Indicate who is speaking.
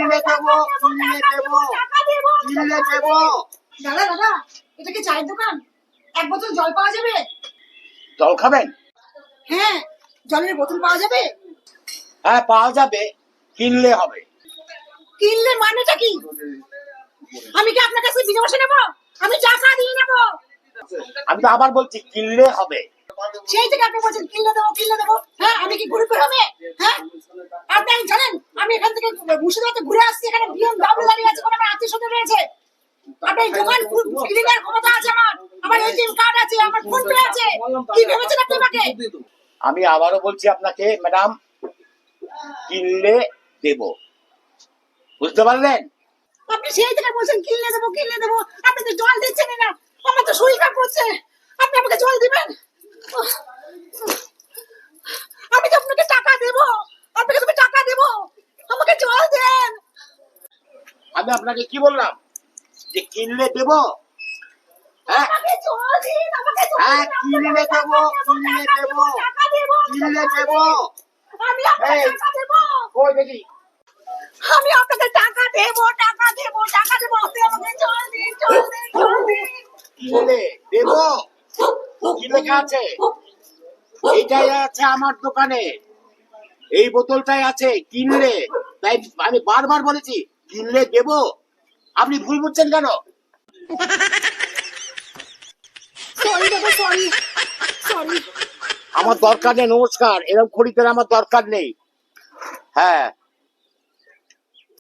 Speaker 1: কিনলে দেবো, কিনলে দেবো, কিনলে দেবো।
Speaker 2: দাদা দাদা, এটা কি চায়ের দোকান? এক বোতল জল পাওয়া যাবে?
Speaker 1: জল খাবেন?
Speaker 2: হ্যাঁ, জলের বোতল পাওয়া যাবে?
Speaker 1: হ্যাঁ পাওয়া যাবে, কিনলে হবে।
Speaker 2: কিনলে মানেটা কি? আমি কি আপনার কাছে বিনা পয়সা নেবো? আমি টাকা দিয়ে নেবো।
Speaker 1: আমি তো আবার বলছি কিনলে হবে।
Speaker 2: সেই থেকে আপনি বলছেন কিনলে দেবো, কিনলে দেবো। হ্যাঁ, আমি কি গরিবের হবে? হ্যাঁ, আপনি জানেন আমি এখান থেকে মুর্শিদাবাদে ঘুরে আসছি, এখানে BMW দাঁড়িয়ে আছে, কোনো আমার আত্মীয় স্বজন রয়েছে। আপনার দোকান ক্লিনার ক্ষমতা আছে, আমার এটিএম কার্ড আছে, আমার ফোন পে আছে। কি ভেবেছেন আপনি আমাকে?
Speaker 1: আমি আবারও বলছি আপনাকে ম্যাডাম, কিনলে দেব, বুঝতে পারলেন?
Speaker 2: আপনি সেই থেকে বলছেন কিনলে দেবো, কিনলে দেবো। আপনি তো জল দিচ্ছেন না, আমার তো শরীর খারাপ করছে। আপনি আমাকে জল দিবেন? আমি তো আপনাকে টাকা দেবো, আপনাকে তুমি টাকা দেবো, আমাকে জল দেন।
Speaker 1: আমি আপনাকে কি বললাম যে কিনলে দেব? হ্যাঁ
Speaker 2: আমাকে জল দিন, আমাকে জল
Speaker 1: হ্যাঁ
Speaker 2: দিন,
Speaker 1: কিনলে দেবো, কিনলে দেবো,
Speaker 2: টাকা দেবো,
Speaker 1: কিনলে দেবো।
Speaker 2: আমি আপনাকে
Speaker 1: এই,
Speaker 2: টাকা দেবো,
Speaker 1: কই দেখি?
Speaker 2: আমি আপনাকে টাকা দেবো, টাকা দেবো, টাকা দেবো। আপনি আমাকে জল দিন, জল দিন, জল দিন।
Speaker 1: কিনলে দেব? কি লেখা আছে? এইটাই আছে আমার দোকানে, এই বোতলটাই আছে কিনলে। তাই আমি বারবার বলেছি কিনলে দেব। আপনি ভুল বুঝছেন কেন?
Speaker 2: সরি দাদা, সরি, সরি।
Speaker 1: আমার দরকার নেই, নমস্কার, এরকম খরিদ্দার আমার দরকার নেই। হ্যাঁ